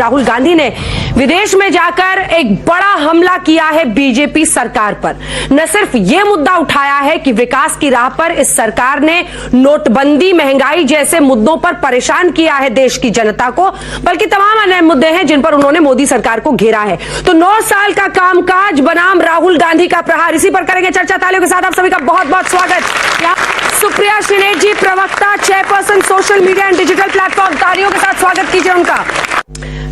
राहुल गांधी ने विदेश में जाकर एक बड़ा हमला किया है बीजेपी सरकार पर। न सिर्फ ये मुद्दा उठाया है कि विकास की राह पर इस सरकार ने नोटबंदी, महंगाई जैसे मुद्दों पर परेशान किया है देश की जनता को, बल्कि तमाम अन्य मुद्दे हैं जिन पर उन्होंने मोदी सरकार को घेरा है। तो 9 साल का कामकाज बनाम राहुल गांधी का प्रहार, इसी पर करेंगे चर्चा। तालियों के साथ आप सभी का बहुत बहुत स्वागत। सुप्रिया श्रीनेत जी, प्रवक्ता, chairperson social media and digital platform, तालियों के साथ स्वागत कीजिए उनका।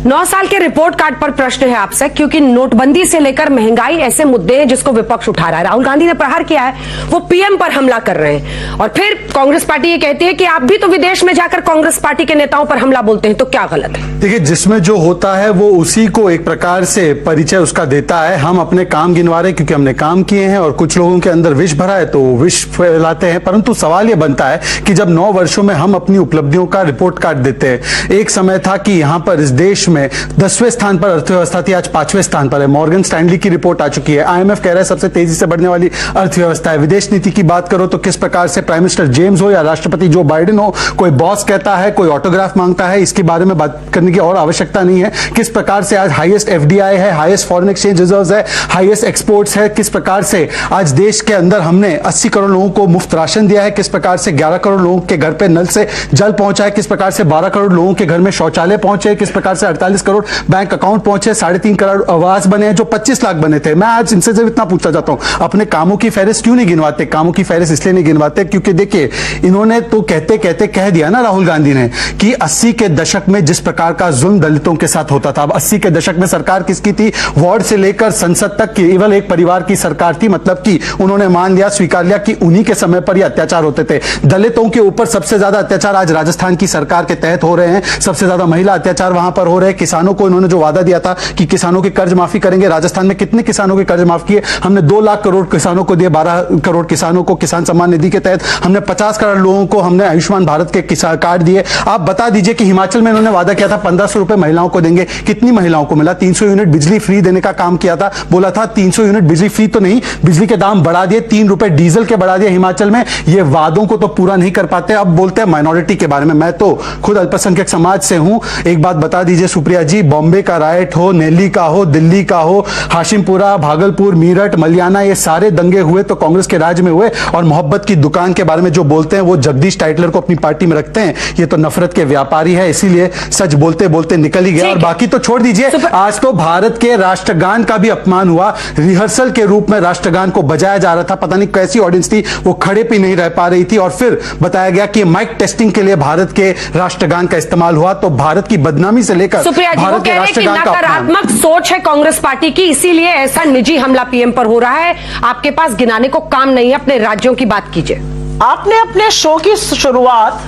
9 साल के रिपोर्ट कार्ड पर प्रश्न है आपसे, क्योंकि नोटबंदी से लेकर महंगाई ऐसे मुद्दे हैं जिसको विपक्ष उठा रहा है। राहुल गांधी ने प्रहार किया है, वो पीएम पर हमला कर रहे हैं, और फिर कांग्रेस पार्टी ये कहती है कि आप भी तो विदेश में जाकर कांग्रेस पार्टी के नेताओं पर हमला बोलते हैं, तो क्या गलत है? देखिए, जिसमें जो होता है वो उसी को एक प्रकार से परिचय उसका देता है। हम अपने काम गिनवा रहे क्योंकि हमने काम किए हैं, और कुछ लोगों के अंदर विष भरा है तो विष फैलाते हैं। परंतु सवाल ये बनता है कि जब 9 वर्षों में हम अपनी उपलब्धियों का रिपोर्ट कार्ड देते हैं, एक समय था कि यहां पर इस देश में 10वें स्थान पर अर्थव्यवस्था थी, आज 5वें स्थान पर है। मॉर्गन स्टैनली की रिपोर्ट आ चुकी है, आईएमएफ कह रहा है सबसे तेजी से बढ़ने वाली अर्थव्यवस्था है। विदेश नीति की बात करो तो किस प्रकार से प्राइम मिनिस्टर जेम्स हो या राष्ट्रपति जो बाइडेन हो, कोई बॉस कहता है, कोई ऑटोग्राफ मांगता है, इसके बारे में बात करने की और आवश्यकता नहीं है। किस प्रकार से आज हाईएस्ट एफडीआई है, हाईएस्ट फॉरेन एक्सचेंज रिजर्व्स है, हाईएस्ट एक्सपोर्ट्स है, किस प्रकार से आज देश के अंदर हमने 80 करोड़ लोगों को मुफ्त राशन दिया है, किस प्रकार से 11 करोड़ लोगों के घर पे नल से जल पहुंचा है, किस प्रकार से 12 करोड़ लोगों के घर में शौचालय पहुंचे, किस प्रकार से 48 करोड़ बैंक अकाउंट पहुंचे, 3.5 करोड़ आवास बने हैं जो 25 लाख बने थे। मैं आज इनसे सिर्फ इतना पूछना चाहता हूं, अपने कामों की फहरिस्त क्यों नहीं गिनवाते? कामों की फहरिस्त इसलिए नहीं गिनवाते क्योंकि देखिए, इन्होंने तो कहते कहते कह दिया ना राहुल गांधी ने कि 80 के दशक में जिस प्रकार का जुल्म दलितों के साथ होता था। अब 80 के दशक में सरकार किसकी थी? वार्ड से लेकर संसद तक केवल एक परिवार की सरकार थी। मतलब कि उन्होंने मान लिया, स्वीकार लिया कि उन्हीं के समय पर ये अत्याचार होते थे। दलितों के ऊपर सबसे ज्यादा अत्याचार आज राजस्थान की सरकार के तहत हो रहे हैं, सबसे ज्यादा महिला अत्याचार वहां पर हो रहे हैं। किसानों को इन्होंने जो वादा दिया था कि किसानों की कर्ज माफी करेंगे, राजस्थान में कितने किसानों के कर्ज माफ किए? हमने 2 लाख करोड़ किसानों को दिए, 12 करोड़ किसानों को किसान सम्मान निधि के तहत हमने 50 करोड़ लोगों को हमने आयुष्मान भारत के किसान कार्ड दिए। आप बता दीजिए कि हिमाचल में इन्होंने वादा किया था 1500 रुपए महिलाओं को देंगे, कितनी महिलाओं को मिला? 300 यूनिट बिजली फ्री देने का काम किया था, बोला था 300 यूनिट बिजली फ्री तो नहीं, बिजली के दाम बढ़ा दिए, 3 रुपए डीजल के बढ़ा दिए हिमाचल में। ये वादों को तो पूरा नहीं कर पाते। अब बोलते हैं माइनॉरिटी के बारे में। मैं तो खुद अल्पसंख्यक समाज से हूं। एक बात बता दीजिए सुप्रिया जी, बॉम्बे का राइट हो, नेली का हो, दिल्ली का हो, हाशिमपुरा, भागलपुर, मीरठ, मलियाना, ये सारे दंगे हुए तो कांग्रेस के राज में हुए। और मोहब्बत की दुकान के बारे में जो बोलते हैं वो जगदीश टाइटलर को अपनी पार्टी में रखते हैं। ये तो नफरत के व्यापारी है, इसीलिए सच बोलते बोलते निकल ही गया। और बाकी तो छोड़ दीजिए, आज तो भारत के राष्ट्रगान का भी अपमान हुआ। रिहर्सल के रूप में राष्ट्रगान को बजाया जा रहा था, पता नहीं कैसी ऑडियंस थी, वो खड़े पे नहीं रह पा रही थी। और फिर बताया गया कि माइक टेस्टिंग के लिए भारत के राष्ट्रगान का इस्तेमाल हुआ। तो भारत की बदनामी से लेकर भारत के राष्ट्रगान का नकारात्मक सोच है कांग्रेस पार्टी की, इसीलिए ऐसा निजी हमला पीएम पर हो रहा है। आपके पास गिनाने को काम नहीं है, अपने राज्यों की बात कीजिए। आपने अपने शो की शुरुआत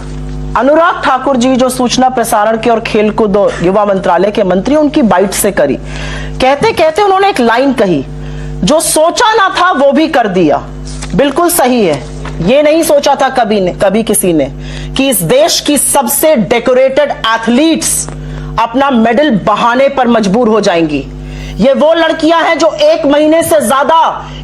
अनुराग ठाकुर जी, जो सूचना प्रसारण के और खेलकूद युवा मंत्रालय के मंत्री, उनकी बाइट से करी। कहते कहते उन्होंने एक लाइन कही, जो सोचा ना था वो भी कर दिया। बिल्कुल सही है। ये नहीं सोचा था कभी किसी ने कि इस देश की सबसे डेकोरेटेड एथलीट्स अपना मेडल बहाने पर मजबूर हो जाएंगी। ये वो लड़कियां हैं जो 1 महीने से ज्यादा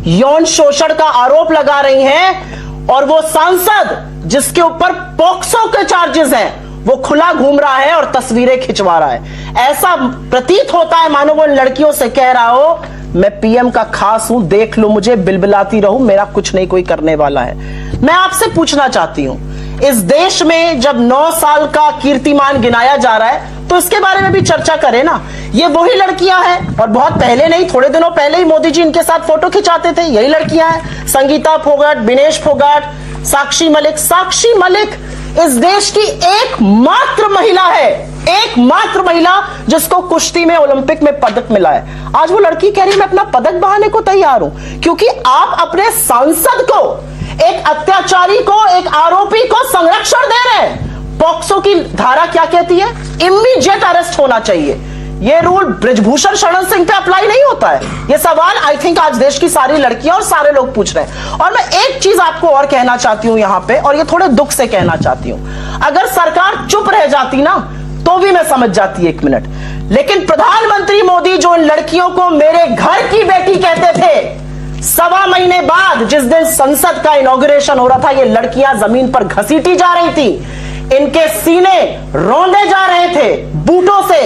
यौन शोषण का आरोप लगा रही हैं, और वो सांसद जिसके ऊपर पॉक्सो के चार्जेस हैं, वो खुला घूम रहा है और तस्वीरें खिंचवा रहा है। ऐसा प्रतीत होता है मानो वो लड़कियों से कह रहा हो, मैं पीएम का खास हूं, देख लो मुझे, बिलबिलाती रहूं, मेरा कुछ नहीं कोई करने वाला है। मैं आपसे पूछना चाहती हूं, इस देश में जब 9 साल का कीर्तिमान गिनाया जा रहा है तो इसके बारे में भी चर्चा करें ना। ये वही लड़कियां हैं, और बहुत पहले नहीं, थोड़े दिनों पहले ही मोदी जी इनके साथ फोटो खिंचाते थे। यही लड़कियां हैं, संगीता फोगाट, विनेश फोगाट, साक्षी मलिक। साक्षी मलिक इस देश की एकमात्र महिला है, एकमात्र महिला जिसको कुश्ती में ओलंपिक में पदक मिला है। आज वो लड़की कह रही है मैं अपना पदक बहाने को तैयार हूं, क्योंकि आप अपने सांसद को, एक अत्याचारी को, एक आरोपी को संरक्षण दे रहे हैं। पॉक्सो की धारा क्या कहती है? इमीडिएट अरेस्ट होना चाहिए। ये रूल ब्रिजभूषण शरण सिंह पे अप्लाई नहीं होता है। ये सवाल आई थिंक आज देश की सारी लड़कियां और सारे लोग पूछ रहे हैं। और मैं एक चीज आपको और कहना चाहती हूं यहां पे, और ये थोड़े दुख से कहना चाहती हूं, अगर सरकार चुप रह जाती ना तो भी मैं समझ जाती 1 मिनट, लेकिन प्रधानमंत्री मोदी जो इन लड़कियों को मेरे घर की बेटी कहते थे, 1.25 महीने बाद जिस दिन संसद का इनॉग्रेशन हो रहा था, ये लड़कियां जमीन पर घसीटी जा रही थी। इनके सीने रौंदे जा रहे थे बूटों से,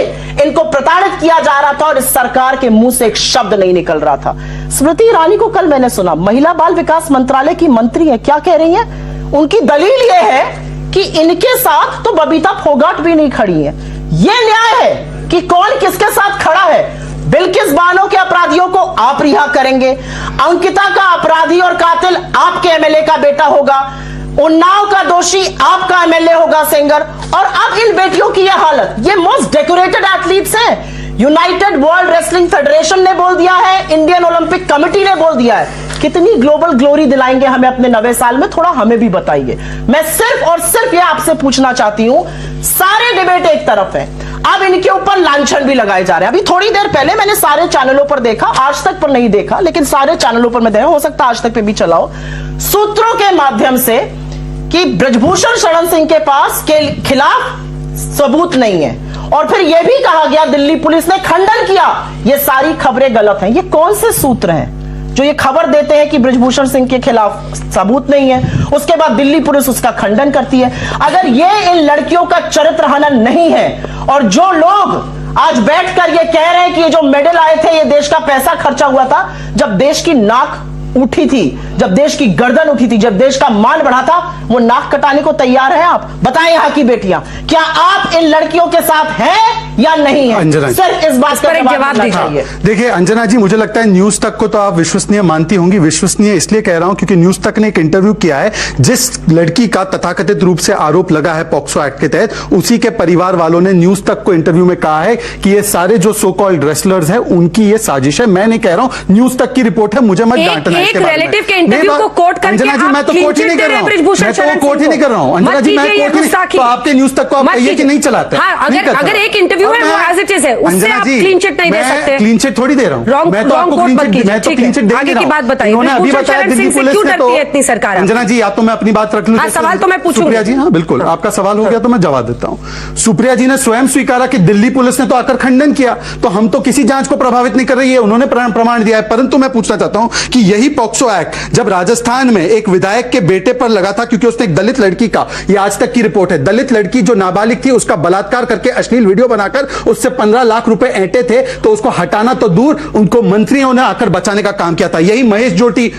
इनको प्रताड़ित किया जा रहा था और इस सरकार के मुंह से एक शब्द नहीं निकल रहा था। स्मृति ईरानी को कल मैंने सुना, महिला बाल विकास मंत्रालय की मंत्री है, क्या कह रही है? उनकी दलील यह है कि इनके साथ तो बबीता फोगाट भी नहीं खड़ी है। यह न्याय है कि कौन किसके साथ खड़ा है? बिल्किस बानो के अपराधियों को आप रिहा करेंगे, अंकिता का अपराधी और कातिल आपके एमएलए का बेटा होगा, उन्नाव का दोषी आपका एमएलए होगा सेंगर, और अब इन बेटियों की यह हालत। ये मोस्ट डेकोरेटेड एथलीट्स हैं, यूनाइटेड वर्ल्ड रेसलिंग फेडरेशन ने बोल दिया है, इंडियन ओलंपिक कमेटी ने बोल दिया है। कितनी ग्लोबल ग्लोरी दिलाएंगे हमें अपने 90 साल में, थोड़ा हमें भी बताइए। मैं सिर्फ और सिर्फ यह आपसे पूछना चाहती हूं, सारे डिबेट एक तरफ है, अब इनके ऊपर लांछन भी लगाए जा रहे हैं। अभी थोड़ी देर पहले मैंने सारे चैनलों पर देखा, आज तक पर नहीं देखा, लेकिन सारे चैनलों पर मैं देखा, हो सकता आज तक पे भी चलाओ, सूत्रों के माध्यम से कि ब्रजभूषण शरण सिंह के पास के खिलाफ सबूत नहीं है, और फिर यह भी कहा गया, दिल्ली पुलिस ने खंडन किया, ये सारी खबरें गलत हैं। ये कौन से सूत्र हैं जो ये खबर देते हैं कि ब्रजभूषण सिंह के खिलाफ सबूत नहीं है, उसके बाद दिल्ली पुलिस उसका खंडन करती है? अगर ये इन लड़कियों का चरित्र हनन नहीं है, और जो लोग आज बैठकर ये कह रहे हैं कि ये जो मेडल आए थे ये देश का पैसा खर्चा हुआ था, जब देश की नाक उठी थी, जब देश की गर्दन उठी थी, जब देश का मान बढ़ा था, वो नाक कटाने को तैयार हैं आप? बताएं यहाँ की बेटियां, क्या आप इन लड़कियों के साथ हैं या नहीं है? अंजना, सिर्फ इस बात का जवाब दीजिए। देखिए अंजना जी, मुझे लगता है न्यूज तक को तो आप विश्वसनीय मानती होंगी। विश्वसनीय इसलिए कह रहा हूं क्योंकि न्यूज तक ने एक इंटरव्यू किया है, जिस लड़की का तथाकथित रूप से आरोप लगा है पॉक्सो एक्ट के तहत, उसी के परिवार वालों ने न्यूज तक को इंटरव्यू में कहा है कि ये सारे जो सो कॉल्ड रेसलर्स हैं उनकी ये साजिश है। मैं नहीं कह रहा हूं, न्यूज तक की रिपोर्ट है, मुझे मत डांटना। एक रिलेटिव के इंटरव्यू को कोट करके अंजना जी, मैं तो कोट ही नहीं कर रहा हूं, मैं तो कोट ही नहीं कर रहा हूं अंजना जी, मैं कोट ही नहीं। तो आपके न्यूज तक को आप कहिए कि नहीं चलाते। अगर एक इंटरव्यू है वो एज इट इज है, उससे आप क्लीन चिट नहीं दे सकते। क्लीन चिट थोड़ी दे रहा हूं, मैं तो आपको क्लीन चिट, मैं तो क्लीन चिट दे आगे की बात बताइए। उन्होंने अभी बताया दिल्ली पुलिस ने तो इतनी सरकार। अंजना जी, या तो मैं अपनी बात रख लूं, सवाल तो मैं पूछूंगी। सुप्रिया जी, हाँ बिल्कुल, आपका सवाल हो गया तो मैं जवाब देता हूं। सुप्रिया जी ने स्वयं स्वीकारा कि दिल्ली पुलिस ने तो आकर खंडन किया, तो हम तो किसी जांच को प्रभावित नहीं कर रही है, उन्होंने प्रमाण दिया है। परंतु मैं पूछना चाहता हूं कि यही पॉक्सो एक्ट जब राजस्थान में एक विधायक के बेटे पर लगा था, क्योंकि उसने एक दलित लड़की का, ये आज तक की रिपोर्ट है, दलित लड़की जो नाबालिग थी उसका बलात्कार करके अश्लील वीडियो बनाकर उससे 15 लाख रुपए ऐंठे थे, तो उसको हटाना तो दूर, उनको मंत्रियों ने आकर बचाने का काम किया था। यही महेश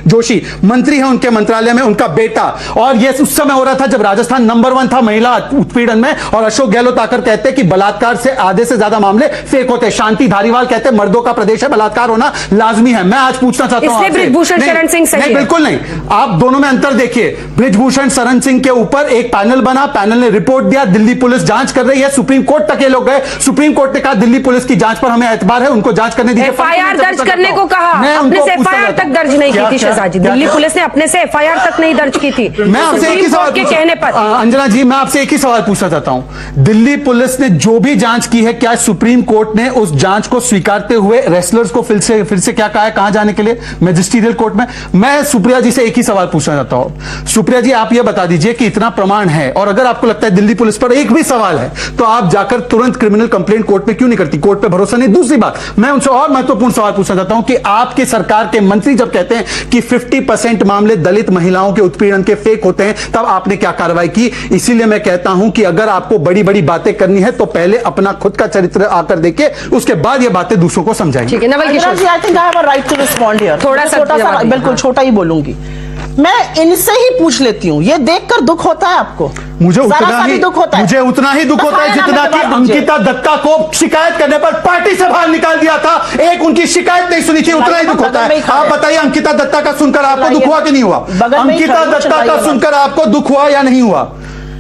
जोशी मंत्री है उनके मंत्रालय में, उनका बेटा, और यह उस समय हो रहा था जब राजस्थान नंबर 1 था महिला उत्पीड़न में, और अशोक गहलोत आकर कहते कि बलात्कार से आधे से ज्यादा मामले फेक होते। शांति धारीवाल कहते मर्दों का प्रदेश है, बलात्कार होना लाजमी है। मैं आज पूछना चाहता हूं, ब्रजभूषण शरण सिंह सही है? बिल्कुल नहीं, आप दोनों में अंतर देखिए। ब्रजभूषण शरण सिंह के ऊपर एक पैनल बना, पैनल ने रिपोर्ट दिया, दिल्ली पुलिस जांच कर रही है, सुप्रीम कोर्ट तक ये लोग गए, सुप्रीम कोर्ट ने कहा दिल्ली पुलिस की जांच पर हमें एतबार है, उनको जांच करने दीजिए। एफआईआर दर्ज करने को कहा, अपने से एफआईआर तक दर्ज नहीं की थी शहजाद जी, दिल्ली पुलिस ने अपने से एफआईआर तक नहीं दर्ज की थी। मैं आपसे एक ही सवाल के कहने पर अंजना जी, मैं आपसे एक ही सवाल पूछना चाहता हूं, दिल्ली पुलिस ने जो भी जांच की है, क्या सुप्रीम कोर्ट ने उस जांच को स्वीकारते हुए रेसलर्स को फिर से क्या कहा है, कहां जाने के लिए, मैजिस्ट्रियल कोर्ट में? मैं सुप्रिया जी से एक ही सवाल पूछना चाहता हूं। सुप्रिया जी, आप यह बता दीजिए कि इतना प्रमाण है, और अगर आपको लगता है दिल्ली पुलिस पर एक भी सवाल है, तो आप जाकर तुरंत क्रिमिनल कंप्लेंट कोर्ट में क्यों नहीं करती? कोर्ट पे भरोसा नहीं। दूसरी बात, मैं उनसे और महत्वपूर्ण सवाल पूछना चाहता हूं कि आपकी सरकार के मंत्री जब कहते हैं कि 50% मामले दलित महिलाओं के उत्पीड़न के फेक होते हैं, तब आपने क्या कार्रवाई की? इसीलिए मैं कहता हूं कि अगर आपको बड़ी बड़ी बातें करनी है तो पहले अपना खुद का चरित्र आकर देखिए, उसके बाद ये बातें दूसरों को समझाइए। ठीक है, Naval Kishore ji, I think I have a right to respond here. थोड़ा सा बिल्कुल छोटा ही बोलूंगी। मैं इनसे ही पूछ लेती हूं, ये देखकर दुख होता है आपको? मुझे उतना ही दुख होता है, जितना कि अंकिता दत्ता को शिकायत करने पर पार्टी से बाहर निकाल दिया था, एक उनकी शिकायत नहीं सुनी थी, उतना ही दुख होता है। आप बताइए, अंकिता दत्ता का सुनकर आपको दुख हुआ कि नहीं हुआ? अंकिता दत्ता का सुनकर आपको दुख हुआ या नहीं हुआ?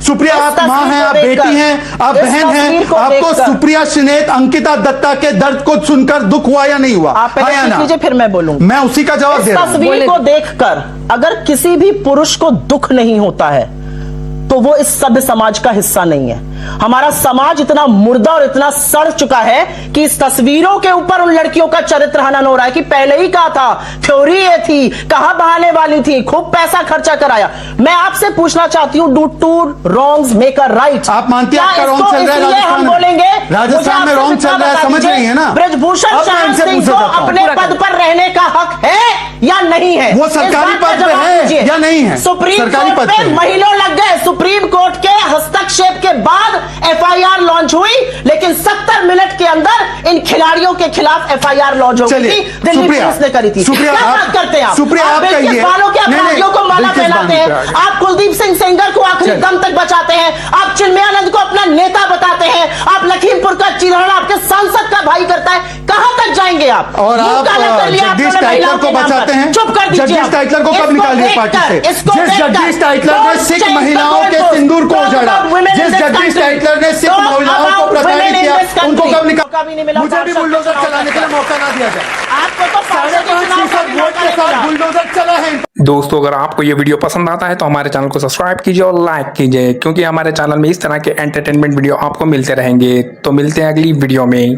सुप्रिया, आप मां हैं, आप बेटी हैं, आप बहन हैं, आपको सुप्रिया श्रीनेत, अंकिता दत्ता के दर्द को सुनकर दुख हुआ या नहीं हुआ? आप पहले पूछ लीजिए, फिर मैं बोलूंगा। मैं उसी का जवाब दे रहा हूं। तस्वीर को देखकर अगर किसी भी पुरुष को दुख नहीं होता है तो वो इस सभ्य समाज का हिस्सा नहीं है। हमारा समाज इतना मुर्दा और इतना सड़ चुका है कि इस तस्वीरों के ऊपर उन लड़कियों का चरित्र हनन हो रहा है कि पहले ही कहा था, थ्योरी ये थी, कहां बहाने वाली थी, खूब पैसा खर्चा कराया। मैं आपसे पूछना चाहती हूं, do two wrongs make a right? आप मानती हैं आपका रॉन्ग चल रहा है राजस्थान हम में? बोलेंगे राजस्थान में रॉन्ग चल रहा है, समझ रही है ना? ब्रजभूषण अब मैं शरण इनसे सिंह पूछना को चाहता हूं। अपने पद पर रहने का हक है या नहीं है? वो इस सरकारी बात का पद पे जवाब है दीजिए। या नहीं है? सुप्रीम सरकारी कोर्ट पद पे पे है। महीनों लग गए। सुप्रीम कोर्ट के हस्तक्षेप के बाद एफआईआर लॉन्च हुई, लेकिन 70 मिनट के अंदर इन खिलाड़ियों के खिलाफ एफआईआर लॉन्च हो गई थी, दिल्ली पुलिस ने करी थी। सुप्रिया, क्या आप- बात करते हैं आप? सुप्रिया, आप बिल्किस कहिए। बानो के नहीं, अपराधियों को माला बिल्किस पहनाते बानो हैं, पे आप कुलदीप सिंह सेंगर को आखिरी चल। दम तक बचाते हैं, आप चिन्मयानंद को अपना नेता बताते हैं, आप लखीमपुर का चिरहरा आपके सांसद का भाई करता है। कहां तक जाएंगे आप? और मुंह आप काला कर लिया जगदीश आपने टाइटलर महिलाओं को के नाम पर। बचाते हैं। चुप कर दीजिए जगदीश आप। टाइटलर को कब इसको निकालिए पार्टी से? देखकर, इसको जिस देखकर, जगदीश टाइटलर ने don't सिख change the महिलाओं के goalpost. सिंदूर को Talk उजाड़ा, about women in जिस this जगदीश country. टाइटलर ने सिख Talk महिलाओं को about प्रताड़ित women in किया, this उनको country. कब मौका भी नहीं मिला मुझे भी पार्षद बुलडोजर के चलाने के लिए मौका ना दिया जाए। आपको तो पार्षद के चुनाव का 5.5% भी वोट मौका के नहीं साथ मिला। बुलडोजर चला है। दोस्तों, अगर आपको ये वीडियो पसंद आता है तो हमारे चैनल को सब्सक्राइब कीजिए और लाइक कीजिए, क्योंकि हमारे चैनल में इस तरह के एंटरटेनमेंट वीडियो आपको मिलते रहेंगे। तो मिलते हैं अगली वीडियो में।